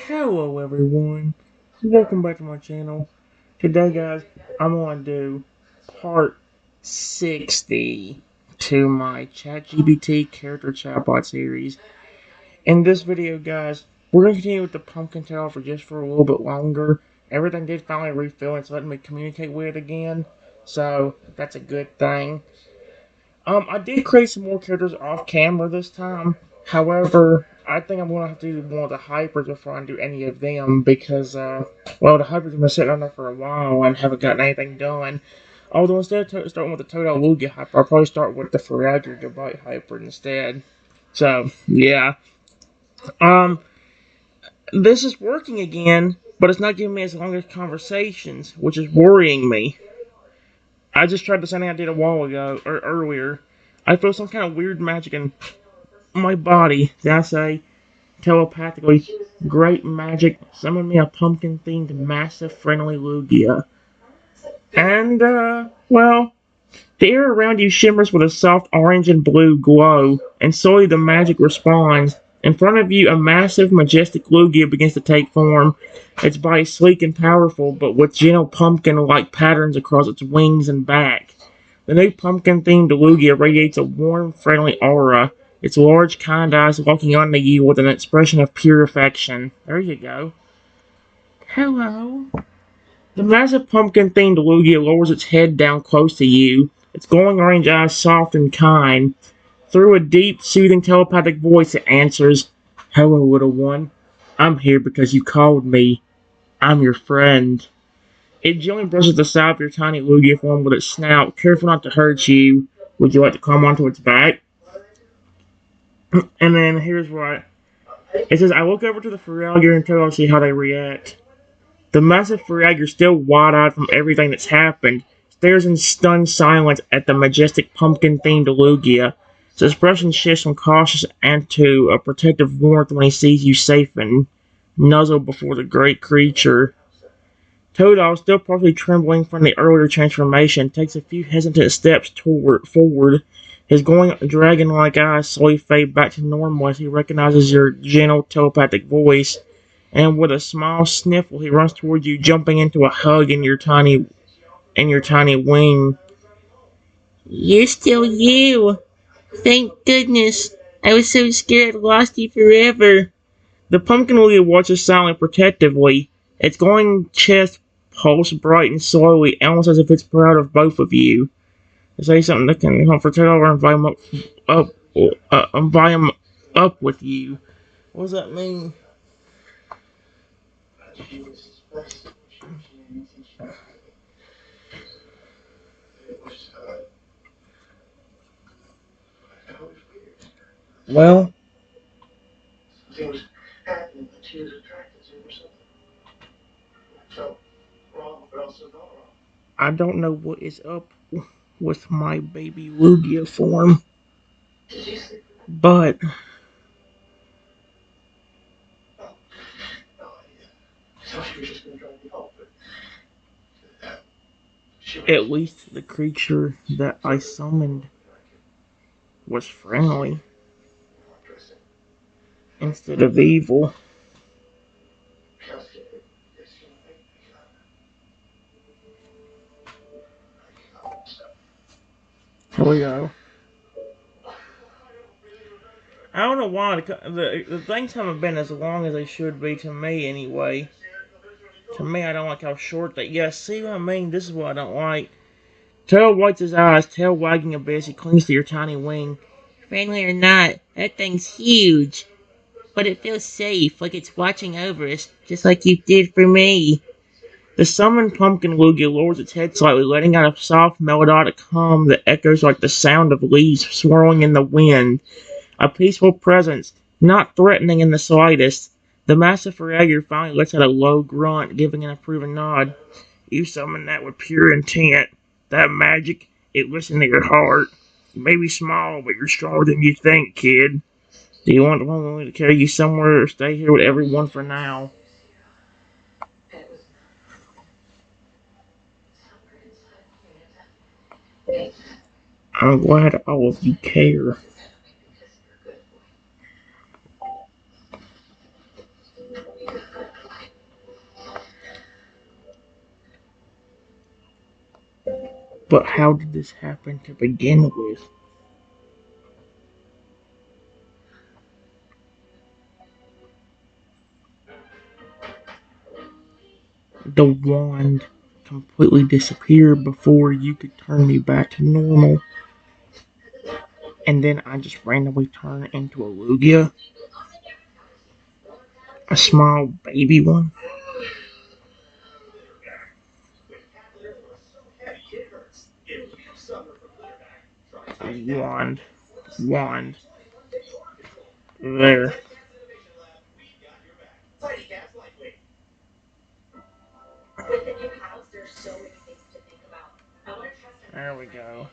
Hello everyone, welcome back to my channel. Today guys, I'm going to do part 60 to my ChatGPT Character Chatbot series. In this video guys, we're going to continue with the pumpkin tale for a little bit longer. Everything did finally refill and it's letting me communicate with it again, so that's a good thing. I did create some more characters off camera this time. However, I think I'm going to have to do one of the hypers before I do any of them because, well, the hypers have been sitting on there for a while and haven't gotten anything done. Although instead of starting with the Total Lugia hyper, I'll probably start with the Ferrager Goodbye hyper instead. So, yeah. Um, this is working again, but it's not giving me as long as conversations, which is worrying me. I just tried the same thing I did a while ago, or earlier. I feel some kind of weird magic in my body. Did I say telepathically? Great magic. Summon me a pumpkin themed massive friendly Lugia. And, well, the air around you shimmers with a soft orange and blue glow, and slowly the magic responds. In front of you, a massive, majestic Lugia begins to take form. Its body sleek and powerful, but with gentle pumpkin-like patterns across its wings and back. The new pumpkin-themed Lugia radiates a warm, friendly aura, its large, kind eyes looking onto you with an expression of pure affection. There you go. Hello. The massive pumpkin-themed Lugia lowers its head down close to you, its glowing orange eyes soft and kind. Through a deep, soothing telepathic voice it answers, "Hello, little one. I'm here because you called me. I'm your friend." It gently brushes the side of your tiny Lugia form with its snout, careful not to hurt you. Would you like to climb onto its back? And then here's what it says. I look over to the Feraligatr and try to see how they react. The massive Feraligatr, still wide-eyed from everything that's happened, stares in stunned silence at the majestic pumpkin-themed Lugia. Its expression shifts from cautious and to a protective warmth when he sees you safe and nuzzle before the great creature. Toadal, still partially trembling from the earlier transformation, takes a few hesitant steps forward. His glowing dragon-like eyes slowly fade back to normal as he recognizes your gentle telepathic voice. And with a small sniffle, he runs towards you, jumping into a hug in your tiny wing. You're still you. Thank goodness. I was so scared I lost you forever. The pumpkin lily watches silently protectively, its glowing chest pulse bright and slowly, almost as if it's proud of both of you. To say something that can comfort it or invite him up with you. What does that mean? Well, I don't know what is up with my baby Lugia form, but at least the creature that I summoned was friendly instead of evil. Here we go. I don't know why the things haven't been as long as they should be to me anyway. To me, I don't like how short they. Yeah, see what I mean? This is what I don't like. Tail wipes his eyes, tail wagging a bit as he clings to your tiny wing. Friendly or not, that thing's huge. But it feels safe, like it's watching over us, just like you did for me. The summoned pumpkin Lugia lowers its head slightly, letting out a soft, melodic hum that echoes like the sound of leaves swirling in the wind. A peaceful presence, not threatening in the slightest. The massive Ferrager finally lets out a low grunt, giving an approving nod. You summoned that with pure intent. That magic, it listened to your heart. You may be small, but you're stronger than you think, kid. Do you want me to carry you somewhere or stay here with everyone for now? I'm glad all of you care. But how did this happen to begin with? The wand completely disappeared before you could turn me back to normal. And then I just randomly turned into a Lugia. A small baby one. Wand. Wand. There. There we go.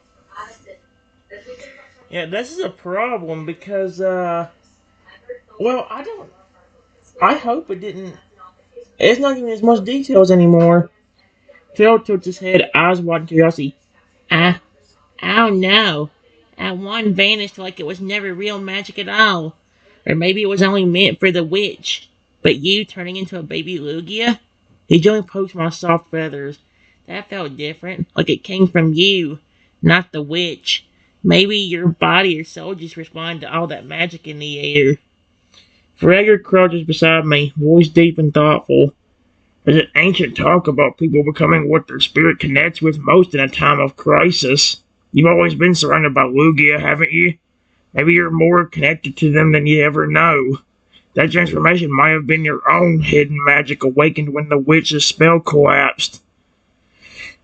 Yeah, this is a problem because, well, I hope it didn't. It's not giving as much details anymore. Phil tilts his head, eyes wide in curiosity. I, I don't know. That one vanished like it was never real magic at all. Or maybe it was only meant for the witch. But you turning into a baby Lugia? He joined poked my soft feathers. That felt different, like it came from you, not the witch. Maybe your body or soul just responded to all that magic in the air. Fragger crouches beside me, voice deep and thoughtful. There's an ancient talk about people becoming what their spirit connects with most in a time of crisis. You've always been surrounded by Lugia, haven't you? Maybe you're more connected to them than you ever know. That transformation might have been your own hidden magic awakened when the witch's spell collapsed.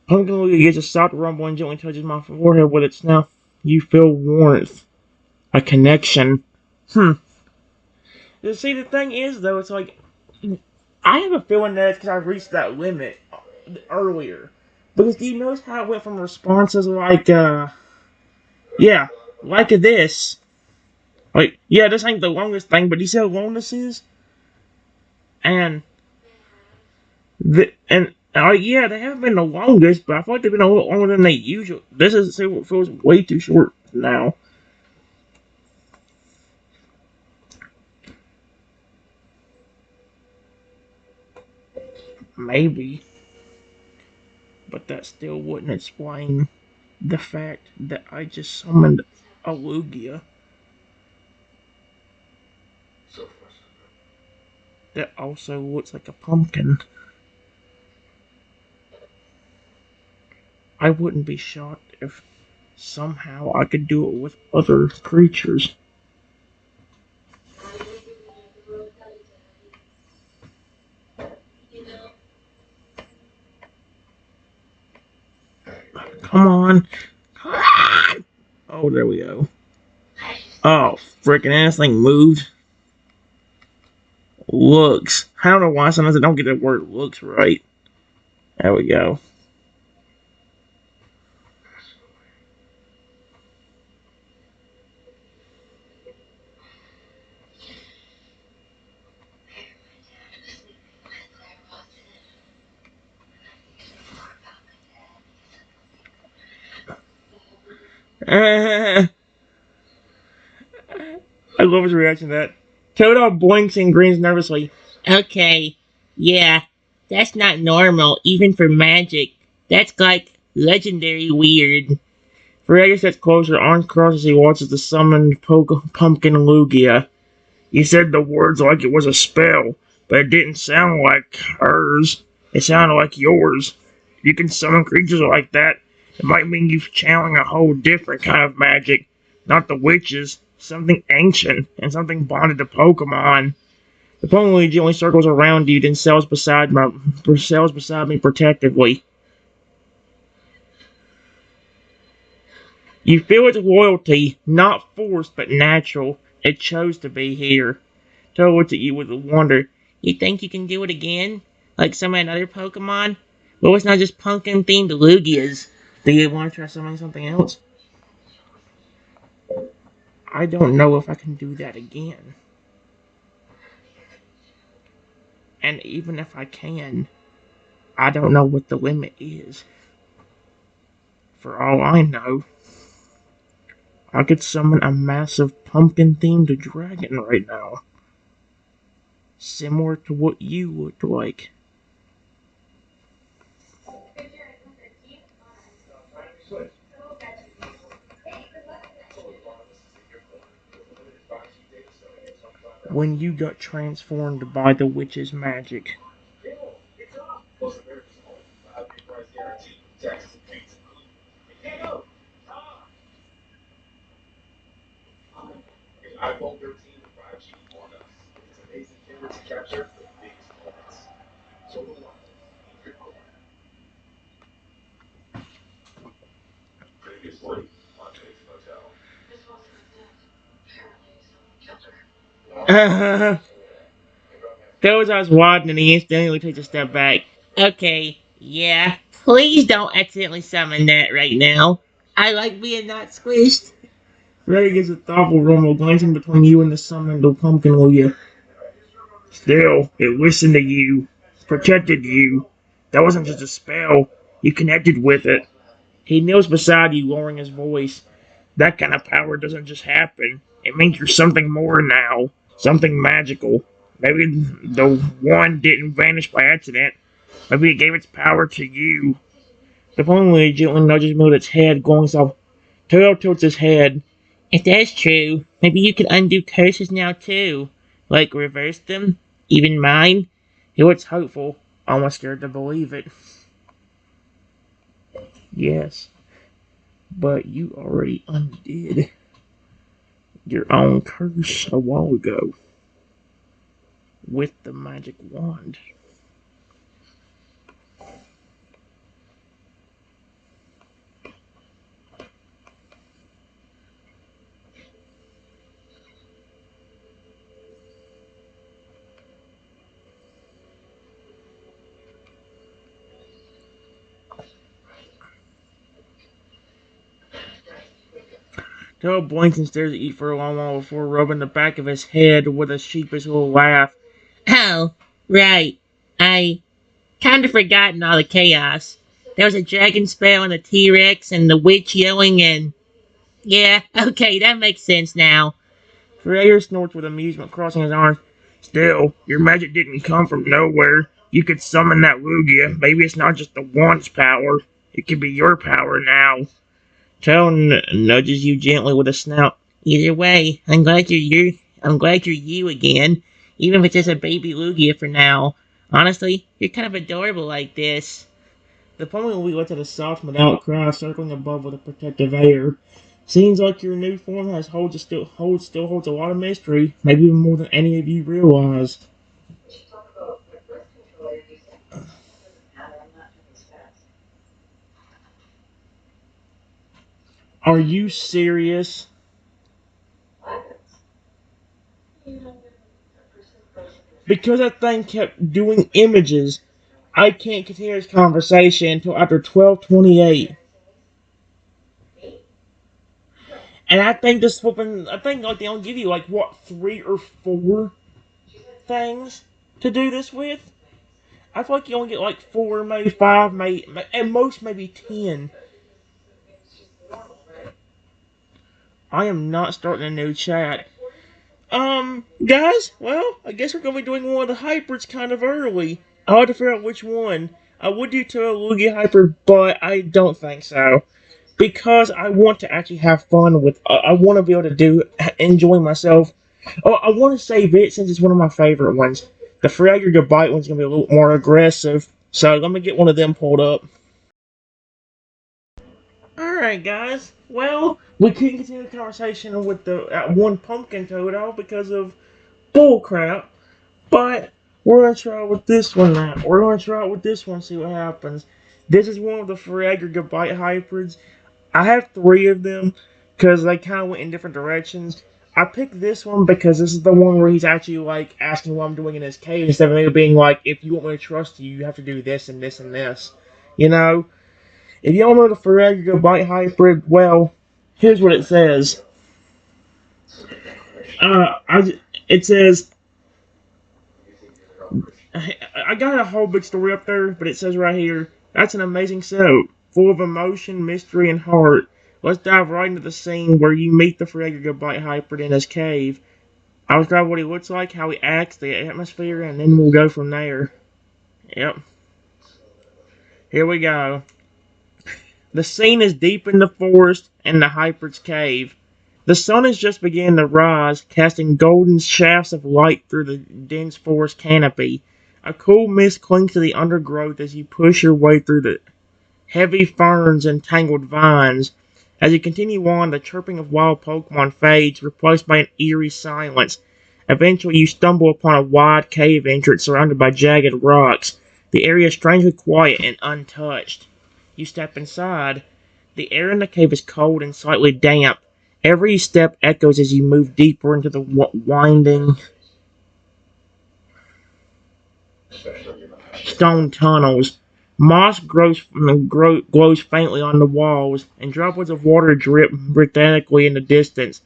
Pumpkin Lugia gets a soft rumble and gently touches my forehead with its snout. You feel warmth. A connection. See, the thing is, though, it's like, I have a feeling that it's because I reached that limit earlier. Because do you notice how it went from responses like, yeah, like this. Like, yeah, this ain't the longest thing, but do you see how long this is? And, yeah, they haven't been the longest, but I feel like they've been a little longer than they usually. This is, it feels way too short now. Maybe. But that still wouldn't explain the fact that I just summoned a Lugia that also looks like a pumpkin. I wouldn't be shocked if somehow I could do it with other creatures. Come on. Come on! Oh, there we go. Oh, freaking ass thing moved. Looks. I don't know why sometimes I don't get the word looks right. There we go. I love his reaction to that. Toto blinks and grins nervously. Okay, yeah, that's not normal, even for magic. That's like legendary weird. Freyja sits closer, arms crossed as he watches the summoned pumpkin Lugia. You said the words like it was a spell, but it didn't sound like hers. It sounded like yours. You can summon creatures like that. It might mean you're channeling a whole different kind of magic. Not the witches. Something ancient and something bonded to Pokemon. The Pokemon gently circles around you, then sails beside me protectively. You feel its loyalty, not forced but natural. It chose to be here. Toad looks at you with wonder. You think you can do it again? Like some other Pokemon? Well, it's not just pumpkin themed Lugias. Do you want to try something else? I don't know if I can do that again. And even if I can, I don't know what the limit is. For all I know, I could summon a massive pumpkin themed dragon right now. Similar to what you looked like. when you got transformed by the witch's magic. Those eyes widen and he instantly takes a step back. Okay, yeah, please don't accidentally summon that right now. I like being not squished. Ray gets a thoughtful rumble, glancing between you and the summoned pumpkin Lugia. Still, it listened to you, protected you. That wasn't just a spell. You connected with it. He kneels beside you, lowering his voice. That kind of power doesn't just happen. It means you're something more now. Something magical. Maybe the one didn't vanish by accident. Maybe it gave its power to you. The pony gently nudges me with its head, going soft. Toto tilts his head. If that's true, maybe you could undo curses now too. Like reverse them? Even mine? He looks hopeful, almost scared to believe it. Yes, but you already undid your own curse a while ago with the magic wand. Joe blinks and stares at you for a long while before rubbing the back of his head with a sheepish little laugh. Oh, right. I kind of forgotten all the chaos. There was a dragon spell and a T-Rex and the witch yelling and... Yeah, okay, that makes sense now. Freya snorts with amusement, crossing his arms. Still, your magic didn't come from nowhere. You could summon that Lugia. Maybe it's not just the wand's power. It could be your power now. Tone nudges you gently with a snout. Either way, I'm glad you're you again, even if it's just a baby Lugia for now. Honestly, you're kind of adorable like this. The pony will lets out a soft metallic cry, circling above with a protective air. Seems like your new form still holds a lot of mystery, maybe even more than any of you realize. Are you serious? Because that thing kept doing images, I can't continue this conversation until after 12:28. And I think like they only give you like what 3 or 4 things to do this with. I feel like you only get like 4, maybe 5, maybe at most maybe 10. I am not starting a new chat. Guys, well, I guess we're gonna be doing one of the hybrids kind of early. I'll have to figure out which one. I would do Lugia Hyper, but I don't think so. Because I want to actually have fun with. I want to be able to enjoy myself. Oh, I want to save it since it's one of my favorite ones. The Fragger Goodbye one's gonna be a little more aggressive, so I'm gonna get one of them pulled up. All right, guys. Well, we couldn't continue the conversation with the one pumpkin Toto because of bullcrap, but we're gonna try it with this one now. We're gonna try it with this one, see what happens. This is one of the Fragger Goodbye hybrids. I have 3 of them because they kind of went in different directions. I picked this one because this is the one where he's actually like asking what I'm doing in his cave instead of maybe being like, if you want me to trust you, you have to do this and this and this. You know? If you don't know the Ferrari Bite Hybrid, well, here's what it says. It says, I got a whole big story up there, but it says right here, that's an amazing soap, full of emotion, mystery, and heart. Let's dive right into the scene where you meet the Ferrari Bite Hybrid in his cave. I'll describe what he looks like, how he acts, the atmosphere, and then we'll go from there. Yep. Here we go. The scene is deep in the forest in the Hybrid's cave. The sun is just beginning to rise, casting golden shafts of light through the dense forest canopy. A cool mist clings to the undergrowth as you push your way through the heavy ferns and tangled vines. As you continue on, the chirping of wild Pokemon fades, replaced by an eerie silence. Eventually, you stumble upon a wide cave entrance surrounded by jagged rocks. The area is strangely quiet and untouched. You step inside. The air in the cave is cold and slightly damp. Every step echoes as you move deeper into the winding stone tunnels. Moss glows faintly on the walls, and droplets of water drip rhythmically in the distance.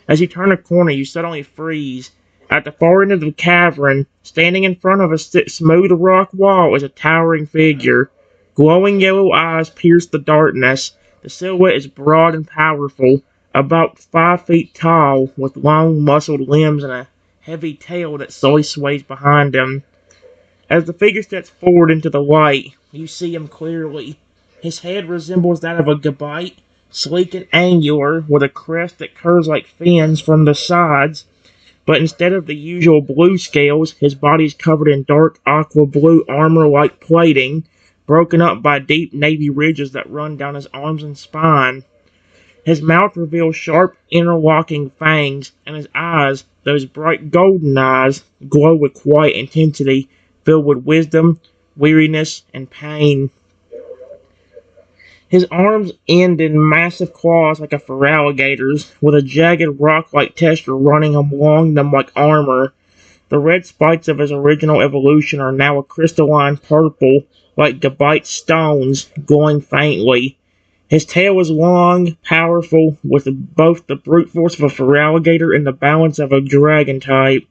As you turn a corner, you suddenly freeze. At the far end of the cavern, standing in front of a smooth rock wall, is a towering figure. Glowing yellow eyes pierce the darkness. The silhouette is broad and powerful, about 5 feet tall, with long, muscled limbs and a heavy tail that slowly sways behind him. As the figure steps forward into the light, you see him clearly. His head resembles that of a gabite, sleek and angular, with a crest that curves like fins from the sides, but instead of the usual blue scales, his body is covered in dark aqua blue armor-like plating, broken up by deep navy ridges that run down his arms and spine. His mouth reveals sharp, interlocking fangs, and his eyes, those bright golden eyes, glow with quiet intensity, filled with wisdom, weariness, and pain. His arms end in massive claws like a feraligator's, with a jagged rock-like texture running along them like armor. The red spikes of his original evolution are now a crystalline purple, like gabite stones, glowing faintly. His tail is long, powerful, with both the brute force of a feraligator and the balance of a dragon type.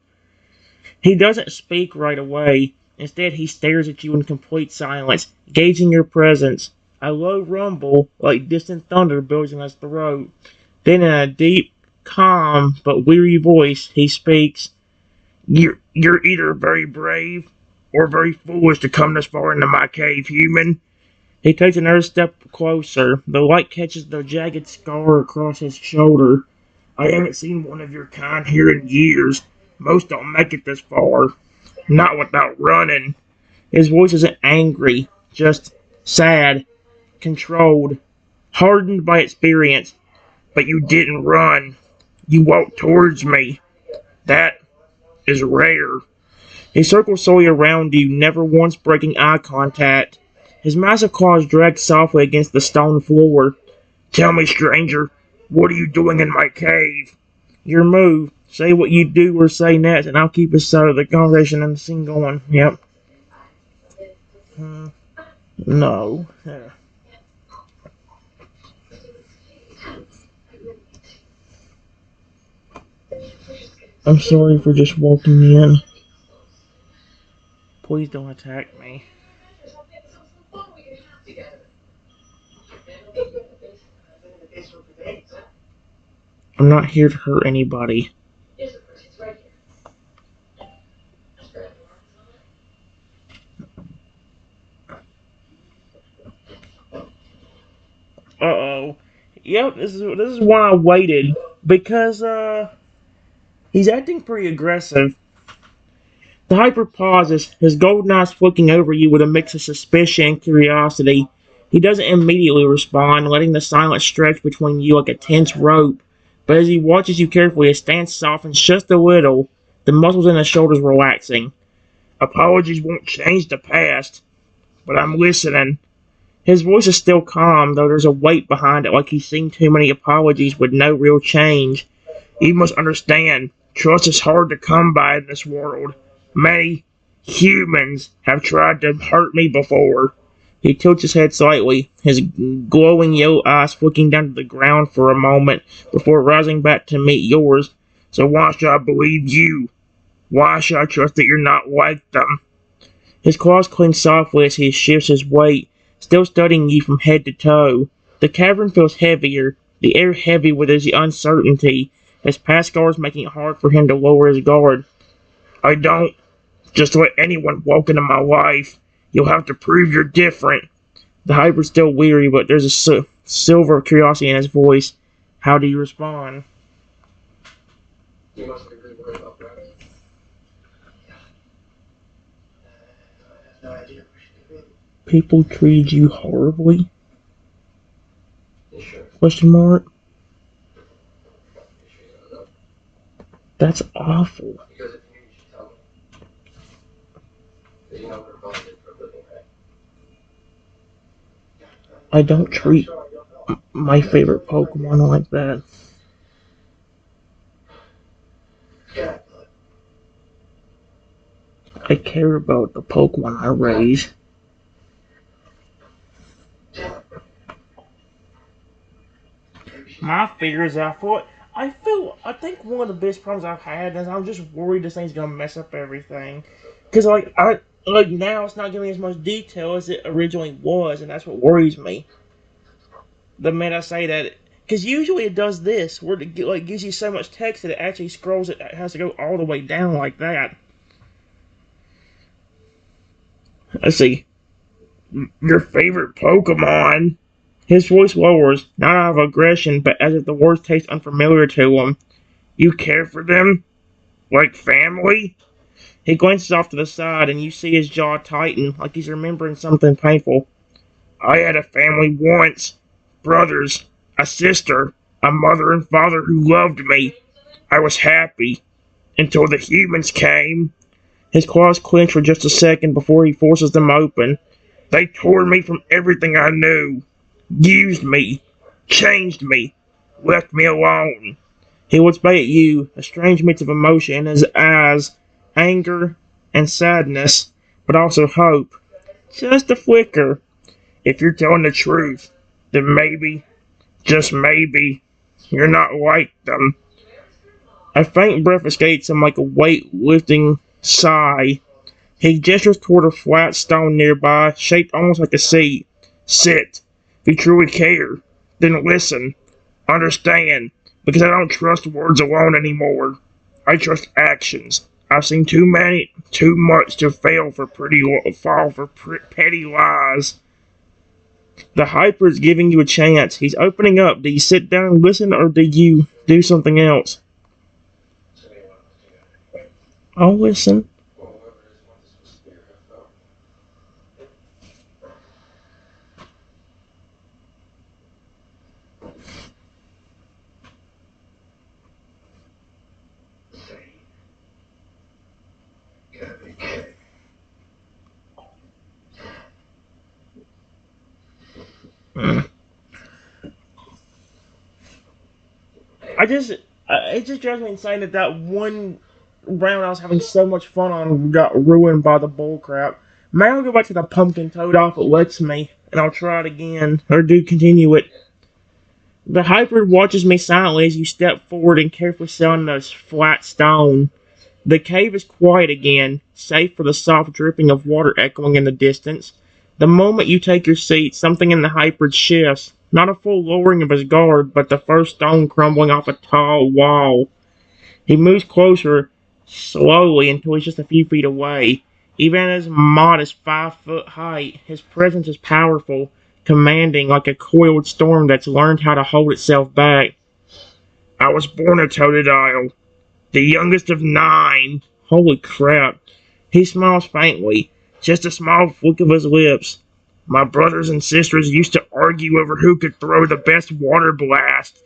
He doesn't speak right away. Instead, he stares at you in complete silence, gauging your presence. A low rumble, like distant thunder, builds in his throat. Then in a deep, calm, but weary voice, he speaks. You're either very brave, or very foolish to come this far into my cave, human. He takes another step closer. The light catches the jagged scar across his shoulder. I haven't seen one of your kind here in years. Most don't make it this far. Not without running. His voice isn't angry, just sad, controlled, hardened by experience. But you didn't run. You walked towards me. That is rare. He circles slowly around you, never once breaking eye contact. His massive claws drag softly against the stone floor. Tell me, stranger, what are you doing in my cave? Your move. Say what you do or say next, and I'll keep us out of the conversation and the scene going. Yep. No. I'm sorry for just walking in. Please don't attack me. I'm not here to hurt anybody. Uh-oh. Yep, this is why I waited. Because, he's acting pretty aggressive. The Hyper pauses, his golden eyes flicking over you with a mix of suspicion and curiosity. He doesn't immediately respond, letting the silence stretch between you like a tense rope. But as he watches you carefully, his stance softens just a little, the muscles in his shoulders relaxing. Apologies won't change the past, but I'm listening. His voice is still calm, though there's a weight behind it, like he's seen too many apologies with no real change. You must understand, trust is hard to come by in this world. Many humans have tried to hurt me before. He tilts his head slightly, his glowing yellow eyes flicking down to the ground for a moment before rising back to meet yours. So why should I believe you? Why should I trust that you're not like them? His claws cling softly as he shifts his weight, still studying you from head to toe. The cavern feels heavier, the air heavy with his uncertainty, his past scars making it hard for him to lower his guard. I don't just let anyone walk into my life. You'll have to prove you're different. The Hyper's still weary, but there's a silver curiosity in his voice. How do you respond? People treated you horribly? Question mark. That's awful. I don't treat my favorite Pokemon like that. I care about the Pokemon I raise. My fear is I think one of the biggest problems I've had is I'm just worried this thing's gonna mess up everything. Cause like now it's not giving as much detail as it originally was, and that's what worries me. The minute I say that, because usually it does this, where it like gives you so much text that it actually scrolls it has to go all the way down like that. Let's see. Your favorite Pokemon. His voice lowers, not out of aggression, but as if the words taste unfamiliar to him. You care for them? Like family? He glances off to the side, and you see his jaw tighten, like he's remembering something painful. I had a family once. Brothers, a sister, a mother and father who loved me. I was happy. Until the humans came. His claws clench for just a second before he forces them open. They tore me from everything I knew. Used me. Changed me. Left me alone. He looks back at you, a strange mix of emotion in his eyes, anger and sadness, but also hope. Just a flicker. If you're telling the truth, then maybe, just maybe, you're not like them. A faint breath escapes him like a weight-lifting sigh. He gestures toward a flat stone nearby, shaped almost like a seat. Sit. If you truly care, then listen. Understand, because I don't trust words alone anymore. I trust actions. I've seen too much to fall for petty lies. The hyper is giving you a chance. He's opening up. Do you sit down and listen, or do you do something else? I'll listen. Mm. It just drives me insane that one round I was having so much fun on got ruined by the bullcrap. Maybe I'll go back to the pumpkin toad off it lets me, and I'll try it again, or do continue it. The hybrid watches me silently as you step forward and carefully sit on the flat stone. The cave is quiet again, save for the soft dripping of water echoing in the distance. The moment you take your seat, something in the hybrid shifts. Not a full lowering of his guard, but the first stone crumbling off a tall wall. He moves closer, slowly, until he's just a few feet away. Even at his modest 5-foot height, his presence is powerful, commanding like a coiled storm that's learned how to hold itself back. I was born a Totodile, the youngest of 9. Holy crap. He smiles faintly, just a small flick of his lips. My brothers and sisters used to argue over who could throw the best water blast.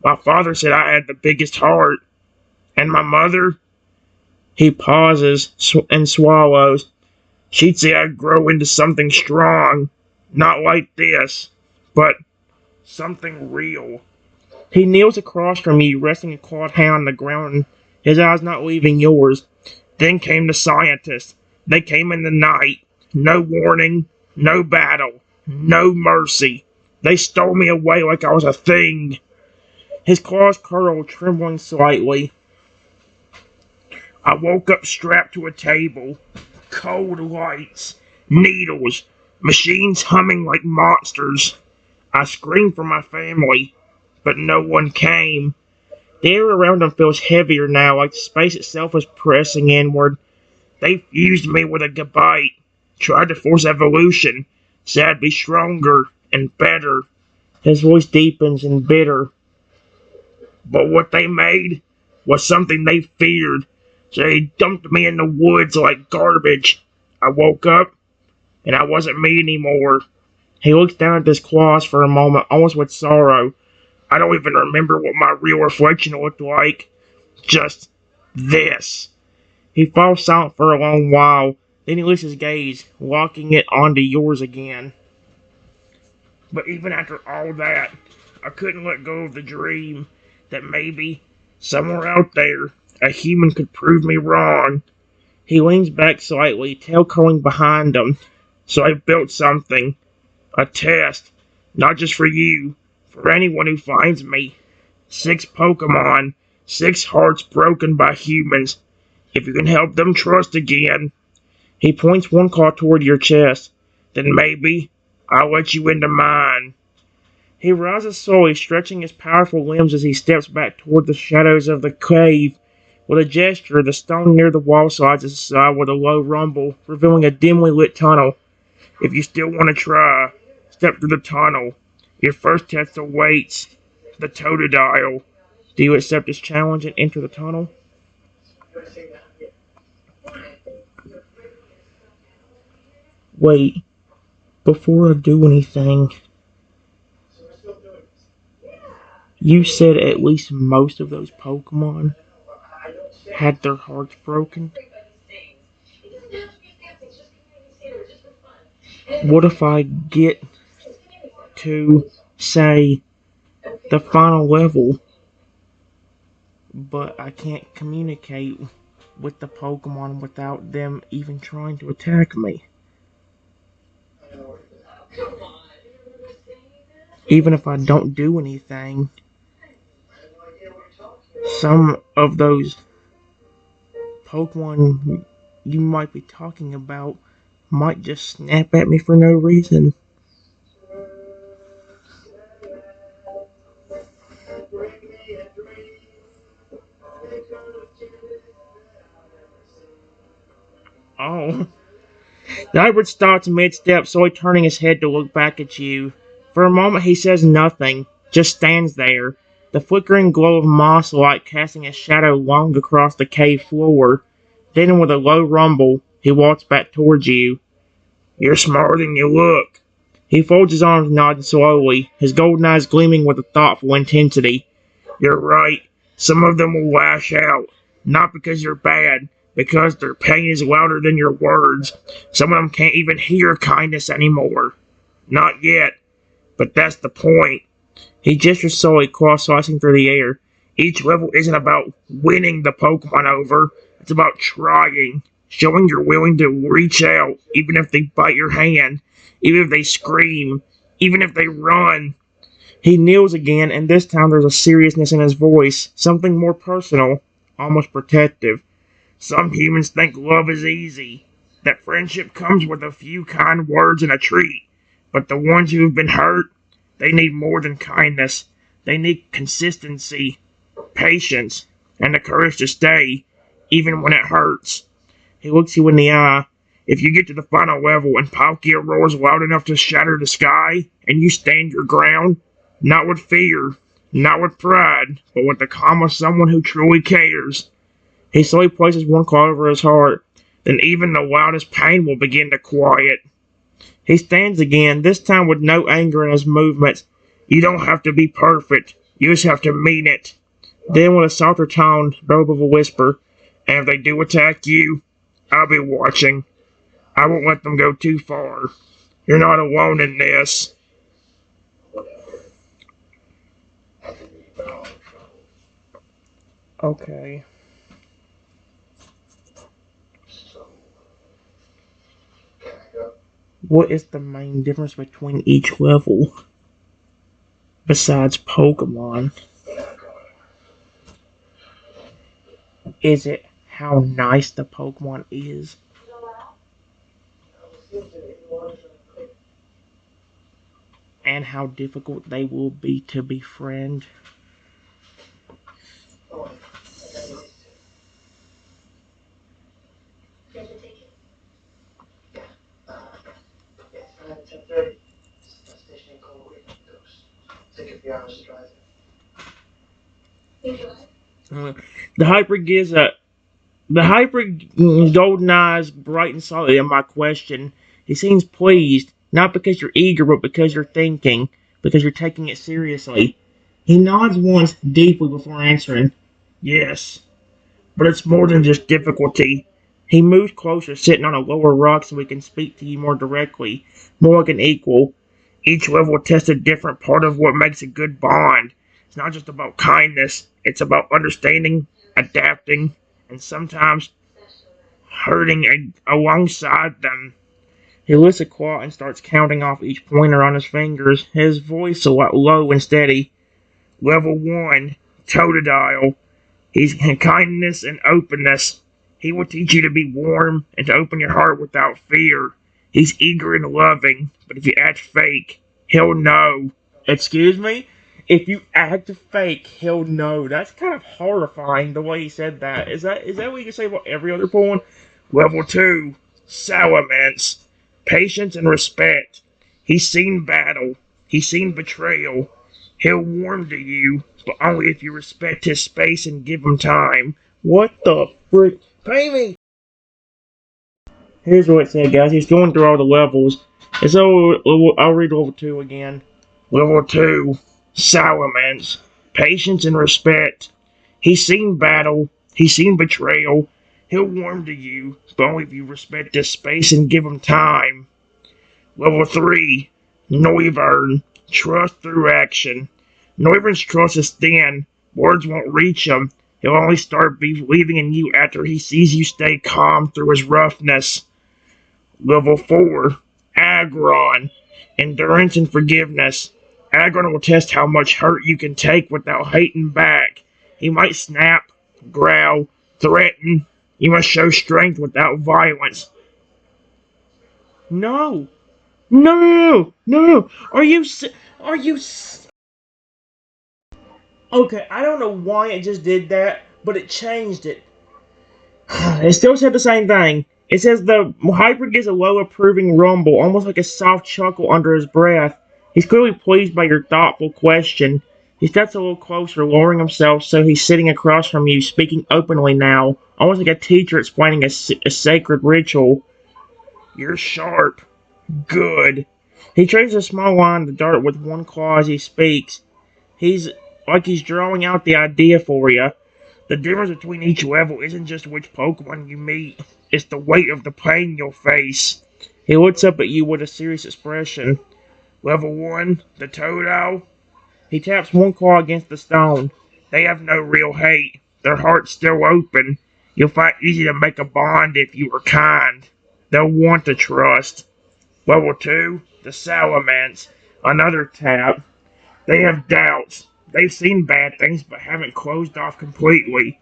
My father said I had the biggest heart. And my mother? He pauses and swallows. She'd say I'd grow into something strong. Not like this, but something real. He kneels across from you, resting a clawed hand on the ground, his eyes not leaving yours. Then came the scientists. They came in the night. No warning, no battle, no mercy. They stole me away like I was a thing. His claws curl, trembling slightly. I woke up strapped to a table. Cold lights, needles, machines humming like monsters. I screamed for my family, but no one came. The air around him feels heavier now, like space itself is pressing inward. They fused me with a gabite, tried to force evolution, said I'd be stronger and better. His voice deepens and bitter. But what they made? was something they feared, so they dumped me in the woods like garbage. I woke up, and I wasn't me anymore. He looks down at his claws for a moment, almost with sorrow. I don't even remember what my real reflection looked like. Just this. He falls silent for a long while, then he lifts his gaze, locking it onto yours again. But even after all that, I couldn't let go of the dream that maybe, somewhere out there, a human could prove me wrong. He leans back slightly, tail curling behind him. So I built something. A test. Not just for you. For anyone who finds me. 6 Pokemon. 6 hearts broken by humans. If you can help them trust again. He points one claw toward your chest. Then maybe I'll let you into mine. He rises slowly, stretching his powerful limbs as he steps back toward the shadows of the cave. With a gesture, the stone near the wall slides aside with a low rumble, revealing a dimly lit tunnel. If you still want to try, step through the tunnel. Your first test awaits. The Totodile. Do you accept his challenge and enter the tunnel? Wait, before I do anything, you said at least most of those Pokemon had their hearts broken? What if I get to, say, the final level, but I can't communicate with the Pokemon without them even trying to attack me? Even if I don't do anything, some of those Pokemon you might be talking about might just snap at me for no reason. Oh. The hybrid stops mid-step, slowly turning his head to look back at you. For a moment he says nothing, just stands there, the flickering glow of moss light casting a shadow long across the cave floor. Then with a low rumble, he walks back towards you. You're smarter than you look. He folds his arms, nodding slowly, his golden eyes gleaming with a thoughtful intensity. You're right. Some of them will lash out. Not because you're bad, because their pain is louder than your words. Some of them can't even hear kindness anymore. Not yet. But that's the point. He gestures slowly, claws slicing through the air. Each level isn't about winning the Pokemon over. It's about trying. Showing you're willing to reach out, even if they bite your hand, even if they scream, even if they run. He kneels again, and this time there's a seriousness in his voice, something more personal, almost protective. Some humans think love is easy, that friendship comes with a few kind words and a treat. But the ones who have been hurt, they need more than kindness. They need consistency, patience, and the courage to stay, even when it hurts. He looks you in the eye. If you get to the final level and Palkia roars loud enough to shatter the sky, and you stand your ground, not with fear, not with pride, but with the calm of someone who truly cares. He slowly places one claw over his heart, then even the loudest pain will begin to quiet. He stands again, this time with no anger in his movements. You don't have to be perfect, you just have to mean it. Then with a softer tone, robe of a whisper, and if they do attack you, I'll be watching. I won't let them go too far. You're not alone in this. Okay. What is the main difference between each level? Besides Pokemon? Is it how nice the Pokemon is? And how difficult they will be to befriend? The hyper gives a The hyper golden eyes brighten slightly at my question. He seems pleased, not because you're eager, but because you're thinking, because you're taking it seriously. He nods once deeply before answering. Yes, but it's more than just difficulty. He moves closer, sitting on a lower rock so we can speak to you more directly, more like an equal. Each level tests a different part of what makes a good bond. It's not just about kindness, it's about understanding, adapting, and sometimes hurting alongside them. He lifts a claw and starts counting off each pointer on his fingers, his voice a lot low and steady. Level 1, Totodile. He's kindness and openness. He will teach you to be warm and to open your heart without fear. He's eager and loving, but if you act fake, he'll know. Excuse me? If you act fake, he'll know. That's kind of horrifying the way he said that. Is that what you can say about every other porn? Level 2, Salamence. Patience and respect. He's seen battle. He's seen betrayal. He'll warm to you, but only if you respect his space and give him time. What the frick? Pay me! Here's what it said, guys. He's going through all the levels. And so, I'll read level 2 again. Level 2, Salamence. Patience and respect. He's seen battle. He's seen betrayal. He'll warm to you, but only if you respect his space and give him time. Level 3, Noivern. Trust through action. Noivern's trust is thin. Words won't reach him. He'll only start believing in you after he sees you stay calm through his roughness. Level 4, Agron. Endurance and forgiveness. Agron will test how much hurt you can take without hating back. He might snap, growl, threaten. You must show strength without violence. No! No, no, no, no! Are you? Okay, I don't know why it just did that, but it changed it. It still said the same thing. It says the hyper gets a low approving rumble, almost like a soft chuckle under his breath. He's clearly pleased by your thoughtful question. He steps a little closer, lowering himself so he's sitting across from you, speaking openly now, almost like a teacher explaining a sacred ritual. You're sharp. Good. He traces a small line in the dirt with one claw as he speaks. He's drawing out the idea for you. The difference between each level isn't just which Pokemon you meet, it's the weight of the pain you'll face. He looks up at you with a serious expression. Level 1, the Totodile. He taps one claw against the stone. They have no real hate. Their heart's still open. You'll find it easy to make a bond if you are kind. They'll want to trust. Level 2, the Salamence. Another tap. They have doubts. They've seen bad things but haven't closed off completely.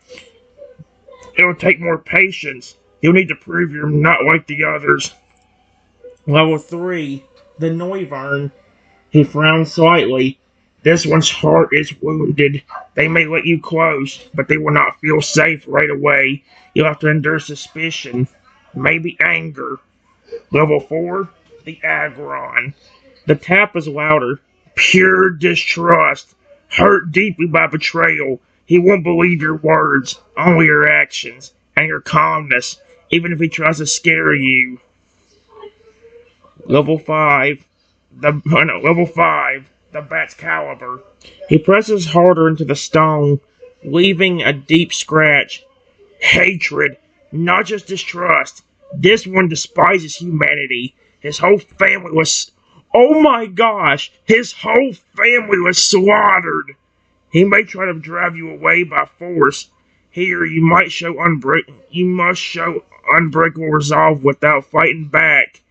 It'll take more patience. You'll need to prove you're not like the others. Level 3, the Noivern. He frowns slightly. This one's heart is wounded. They may let you close, but they will not feel safe right away. You'll have to endure suspicion, maybe anger. Level 4, the Agron. The tap is louder. Pure distrust. Hurt deeply by betrayal. He won't believe your words, only your actions, and your calmness, even if he tries to scare you. Level 5, the Bat's Caliber. He presses harder into the stone, leaving a deep scratch. Hatred, not just distrust. This one despises humanity. His whole family was... Oh my gosh! His whole family was slaughtered! He may try to drive you away by force. Here, you must show unbreakable resolve without fighting back.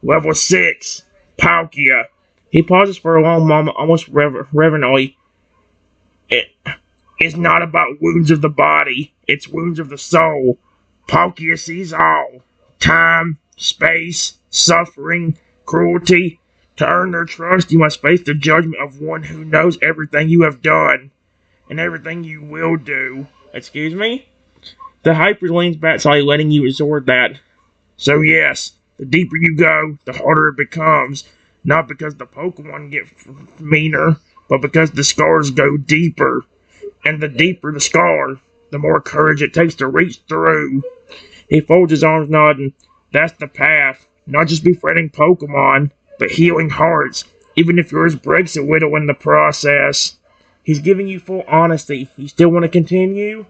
Level 6, Palkia. He pauses for a long moment, almost reverently. It's not about wounds of the body, it's wounds of the soul. Palkia sees all. Time, space, suffering, cruelty. To earn their trust, you must face the judgment of one who knows everything you have done, and everything you will do. Excuse me? The hyper leans back slightly, letting you absorb that. So yes, the deeper you go, the harder it becomes. Not because the Pokemon get meaner, but because the scars go deeper. And the deeper the scar, the more courage it takes to reach through. He folds his arms, nodding. That's the path. Not just befriending Pokemon, but healing hearts, even if yours breaks a little in the process. He's giving you full honesty. You still want to continue?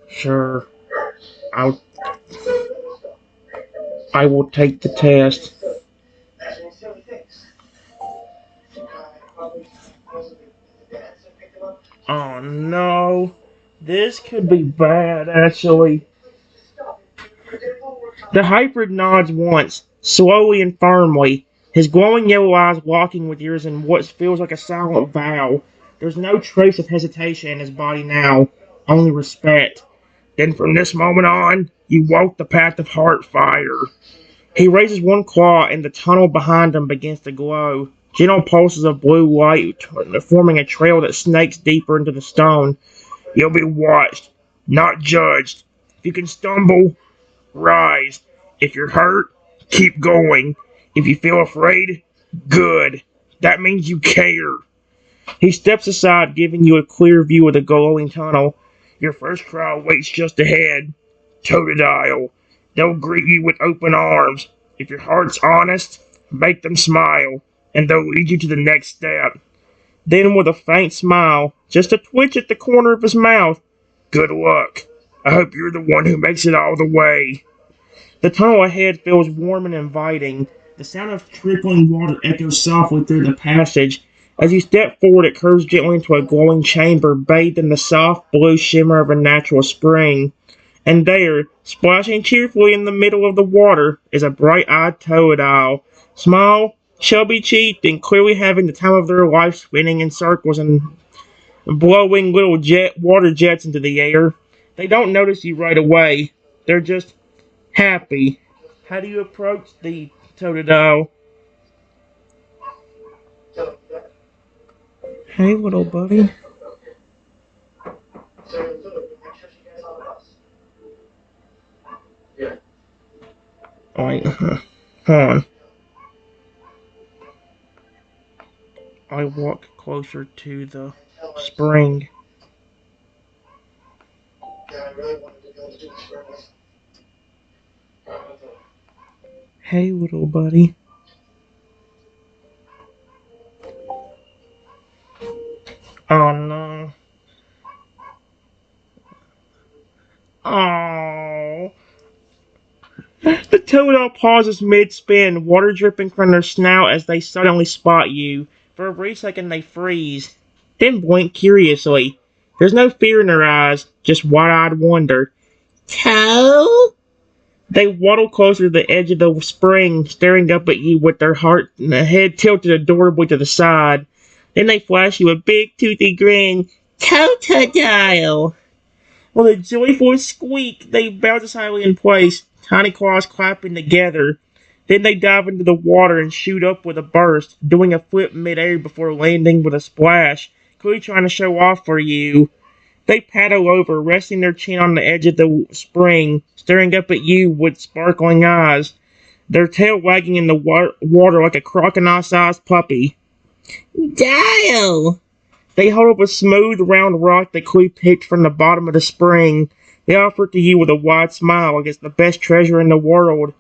Sure. I'll, I will take the test. Oh no. This could be bad, actually. The hybrid nods once, slowly and firmly, his glowing yellow eyes locking with yours in what feels like a silent vow. There's no trace of hesitation in his body now, only respect. Then from this moment on, you walk the path of heart fire. He raises one claw and the tunnel behind him begins to glow. Gentle pulses of blue light forming a trail that snakes deeper into the stone. You'll be watched, not judged. If you can stumble, rise. If you're hurt, keep going. If you feel afraid, good. That means you care. He steps aside, giving you a clear view of the glowing tunnel. Your first trial waits just ahead. Totodile. They'll greet you with open arms. If your heart's honest, make them smile, and they'll lead you to the next step. Then, with a faint smile, just a twitch at the corner of his mouth, good luck. I hope you're the one who makes it all the way. The tunnel ahead feels warm and inviting. The sound of trickling water echoes softly through the passage. As you step forward, it curves gently into a glowing chamber bathed in the soft blue shimmer of a natural spring. And there, splashing cheerfully in the middle of the water, is a bright-eyed Totodile. Small, chubby-cheeked, and clearly having the time of their life spinning in circles and blowing little water jets into the air. They don't notice you right away. They're just happy. How do you approach the Totodile? Hey, little buddy. Wait, hold on. I walk closer to the spring. Hey, little buddy. Oh no. Oh. The Totodile pauses mid-spin, water dripping from their snout as they suddenly spot you. For a brief second they freeze, then blink curiously. There's no fear in their eyes, just wide-eyed wonder. Toe? They waddle closer to the edge of the spring, staring up at you with their head tilted adorably to the side. Then they flash you a big toothy grin. Totodile! With a joyful squeak, they bounce silently in place, tiny claws clapping together. Then they dive into the water and shoot up with a burst, doing a flip mid-air before landing with a splash, clearly trying to show off for you. They paddle over, resting their chin on the edge of the spring, staring up at you with sparkling eyes, their tail wagging in the water like a crocodile-sized puppy. Dial! They hold up a smooth, round rock that Clee picked from the bottom of the spring. They offer it to you with a wide smile like it's the best treasure in the world.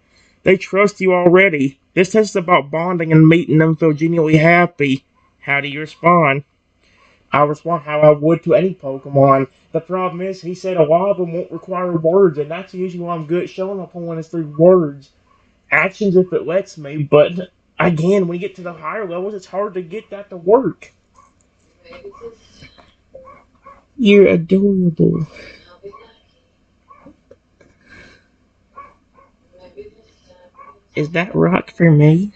They trust you already. This test is about bonding and making them feel genuinely happy. How do you respond? I respond how I would to any Pokemon. The problem is, he said a lot of them won't require words, and that's usually why I'm good at showing up on one is through words. Actions if it lets me, but again, when you get to the higher levels, it's hard to get that to work. You're adorable. Is that rock for me?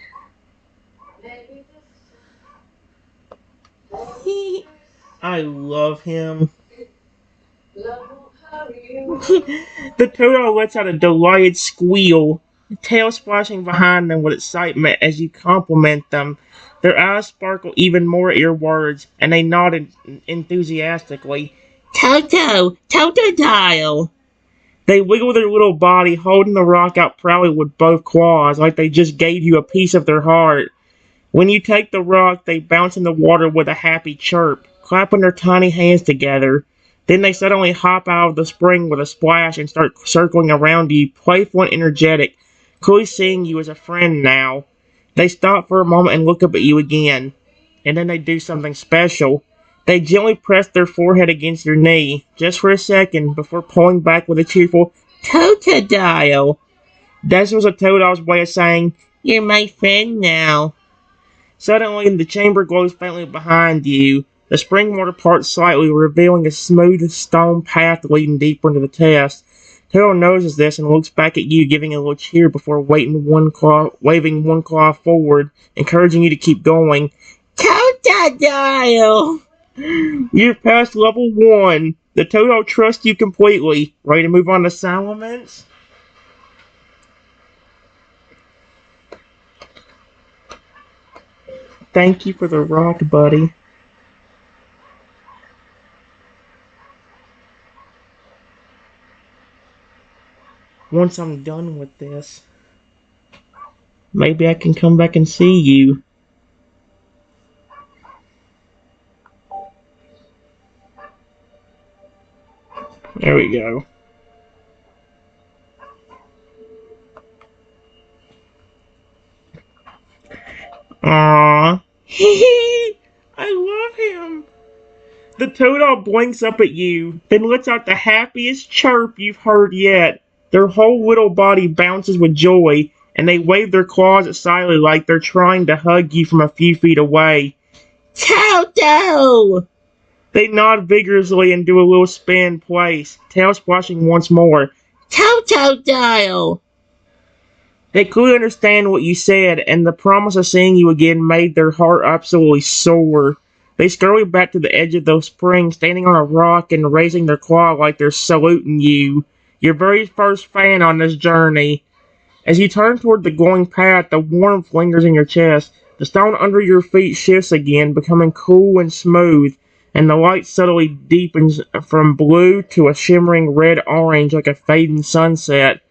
I love him. The turtle lets out a delighted squeal, tail splashing behind them with excitement as you compliment them. Their eyes sparkle even more at your words, and they nod enthusiastically. Toto! Totodile! They wiggle their little body, holding the rock out proudly with both claws, like they just gave you a piece of their heart. When you take the rock, they bounce in the water with a happy chirp, clapping their tiny hands together. Then they suddenly hop out of the spring with a splash and start circling around you, playful and energetic, clearly seeing you as a friend now. They stop for a moment and look up at you again, and then they do something special. They gently press their forehead against your knee, just for a second, before pulling back with a cheerful Totodile. This was a Toad's way of saying, "You're my friend now." Suddenly, the chamber glows faintly behind you. The spring water parts slightly, revealing a smooth stone path leading deeper into the test. Toto notices this and looks back at you, giving a little cheer before waving one claw forward, encouraging you to keep going. Totodile! You're past level 1. The Toto trusts you completely. Ready to move on to Salamence? Thank you for the rock, buddy. Once I'm done with this, maybe I can come back and see you. There we go. Aww. I love him. The Toadle blinks up at you, then lets out the happiest chirp you've heard yet. Their whole little body bounces with joy, and they wave their claws at silently like they're trying to hug you from a few feet away. Toto! They nod vigorously and do a little spin in place, tail splashing once more. Totodile! They clearly understand what you said, and the promise of seeing you again made their heart absolutely soar. They scurry back to the edge of the spring, standing on a rock and raising their claw like they're saluting you, your very first fan on this journey. As you turn toward the glowing path, the warmth lingers in your chest. The stone under your feet shifts again, becoming cool and smooth, and the light subtly deepens from blue to a shimmering red-orange like a fading sunset.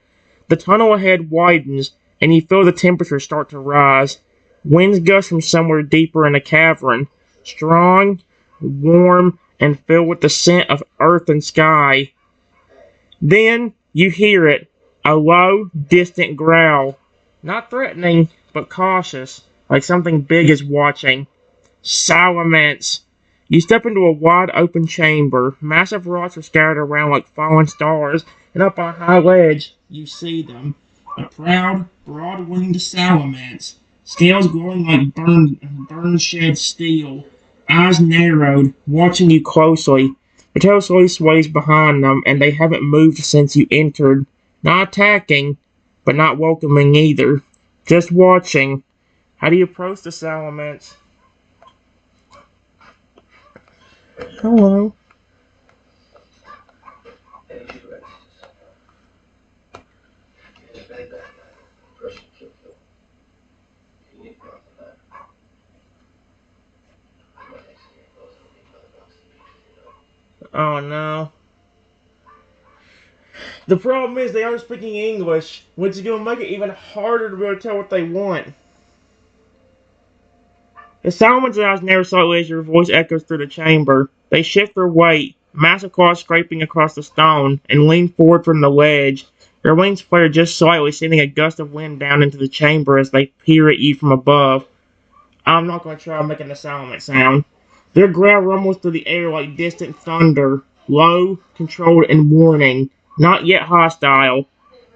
The tunnel ahead widens, and you feel the temperature start to rise. Winds gust from somewhere deeper in the cavern, strong, warm, and filled with the scent of earth and sky. Then you hear it, a low, distant growl. Not threatening, but cautious, like something big is watching. Salamence! You step into a wide open chamber. Massive rocks are scattered around like fallen stars, and up on a high ledge, you see them. A proud, broad-winged salamence, scales glowing like burn-shed steel, eyes narrowed, watching you closely. The tail slowly sways behind them, and they haven't moved since you entered. Not attacking, but not welcoming either. Just watching. How do you approach the salamence? Hello. Oh no. The problem is they aren't speaking English, which is going to make it even harder to be able to tell what they want. The Solomon's eyes narrow slightly as your voice echoes through the chamber. They shift their weight, massive claws scraping across the stone, and lean forward from the ledge. Their wings flare just slightly, sending a gust of wind down into the chamber as they peer at you from above. I'm not going to try making the Solomon sound. Their growl rumbles through the air like distant thunder, low, controlled, and warning, not yet hostile.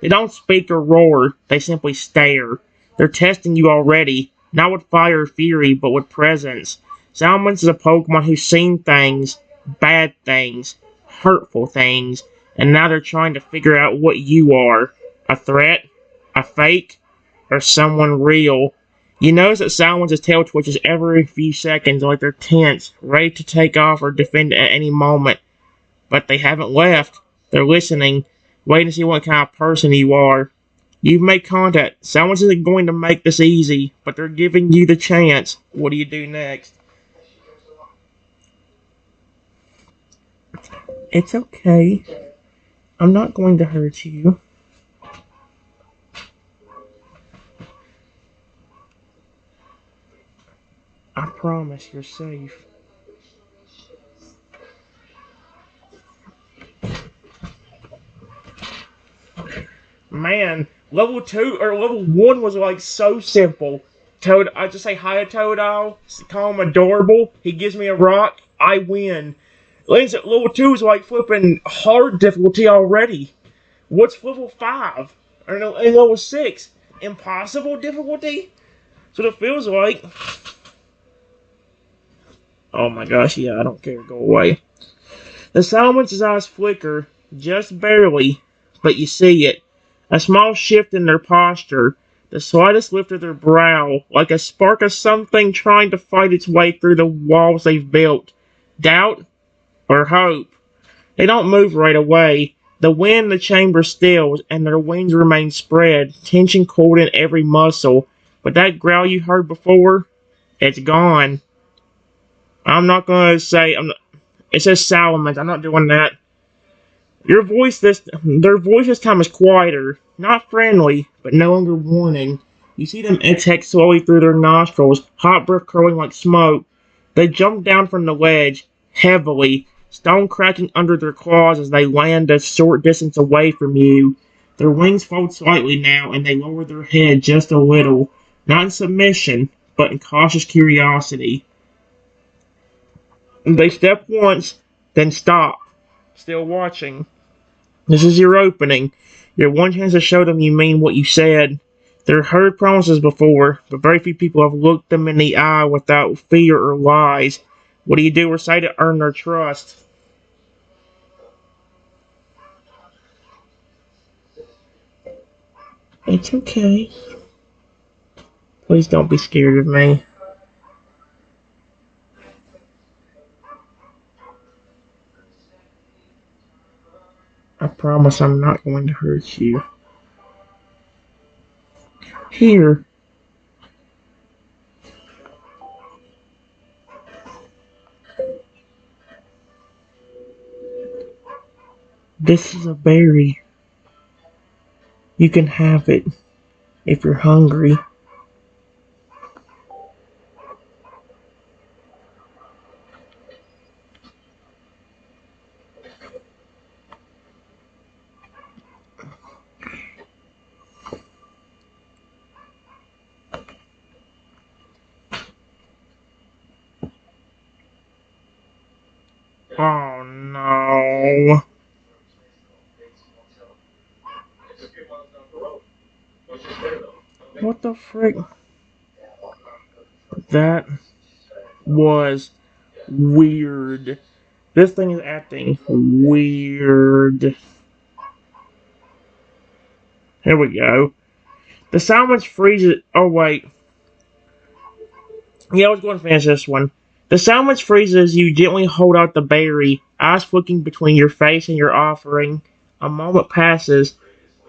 They don't speak or roar, they simply stare. They're testing you already, not with fire or fury, but with presence. Salamence is a Pokemon who's seen things, bad things, hurtful things, and now they're trying to figure out what you are. A threat? A fake? Or someone real? You notice that Salomon's tail twitches every few seconds like they're tense, ready to take off or defend at any moment. But they haven't left. They're listening, waiting to see what kind of person you are. You've made contact. Someone isn't going to make this easy, but they're giving you the chance. What do you do next? It's okay. I'm not going to hurt you. I promise you're safe. Man, level 2 or level 1 was like so simple. Toad, I just say hi to Toad Owl, call him adorable. He gives me a rock, I win. Level 2 is like flipping hard difficulty already. What's level 5? Or no, and level 6? Impossible difficulty? That's what it feels like. Oh my gosh, yeah, I don't care. Go away. The Salmon's eyes flicker, just barely, but you see it. A small shift in their posture, the slightest lift of their brow, like a spark of something trying to fight its way through the walls they've built. Doubt or hope? They don't move right away. The wind in the chamber stills, and their wings remain spread, tension coiled in every muscle. But that growl you heard before, it's gone. I'm not gonna say. It says Salamence. I'm not doing that. Their voice this time is quieter, not friendly, but no longer warning. You see them exhale slowly through their nostrils, hot breath curling like smoke. They jump down from the ledge, heavily, stone cracking under their claws as they land a short distance away from you. Their wings fold slightly now, and they lower their head just a little, not in submission, but in cautious curiosity. They step once, then stop, still watching. This is your opening. Your one chance to show them you mean what you said. They've heard promises before, but very few people have looked them in the eye without fear or lies. What do you do or say to earn their trust? It's okay. Please don't be scared of me. I promise I'm not going to hurt you. Here. This is a berry. You can have it if you're hungry. Oh no. What the frick? That was weird. This thing is acting weird. Here we go. The salmon freezes. Oh, wait. Yeah, I was going to finish this one. The salmon freezes you gently hold out the berry, eyes flicking between your face and your offering. A moment passes,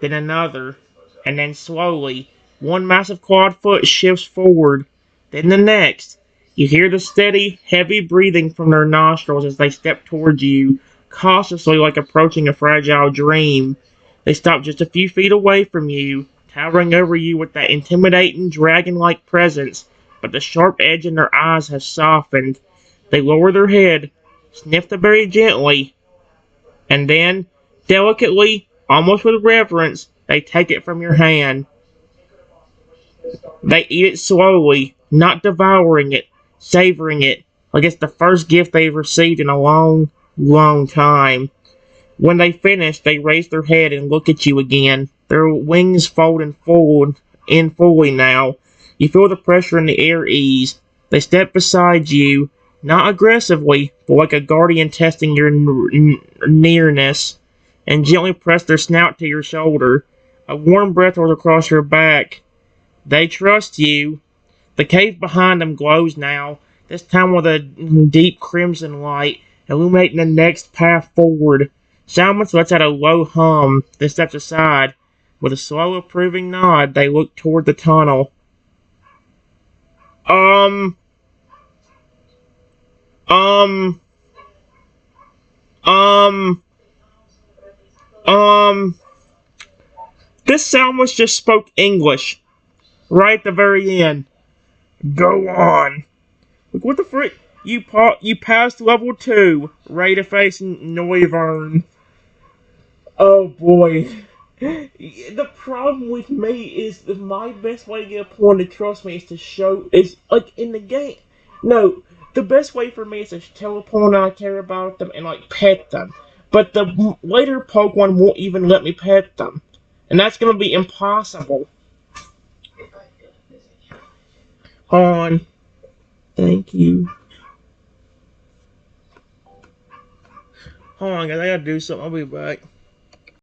then another, and then slowly, one massive clawed foot shifts forward, then the next. You hear the steady, heavy breathing from their nostrils as they step towards you, cautiously like approaching a fragile dream. They stop just a few feet away from you, towering over you with that intimidating, dragon-like presence, but the sharp edge in their eyes has softened. They lower their head, sniff the berry gently, and then, delicately, almost with reverence, they take it from your hand. They eat it slowly, not devouring it, savoring it, like it's the first gift they've received in a long, long time. When they finish, they raise their head and look at you again. Their wings fold and fold in fully now. You feel the pressure in the air ease. They step beside you, not aggressively, but like a guardian testing your nearness, and gently press their snout to your shoulder. A warm breath rolls across your back. They trust you. The cave behind them glows now, this time with a deep crimson light, illuminating the next path forward. Salmons lets out a low hum, then steps aside. With a slow approving nod, they look toward the tunnel. Um, um, um, Um, this sandwich just spoke English right at the very end. Go on. Like, what the frick? You passed level 2. Rate of facing Noivern. Oh boy. The problem with me is that my best way to get a pawn to trust me is to show is like in the game. No, the best way for me is to tell a pawn I care about them and like pet them. But the later Pokemon won't even let me pet them, and that's gonna be impossible. Hold on. Thank you. Hold on, guys. I gotta do something. I'll be back.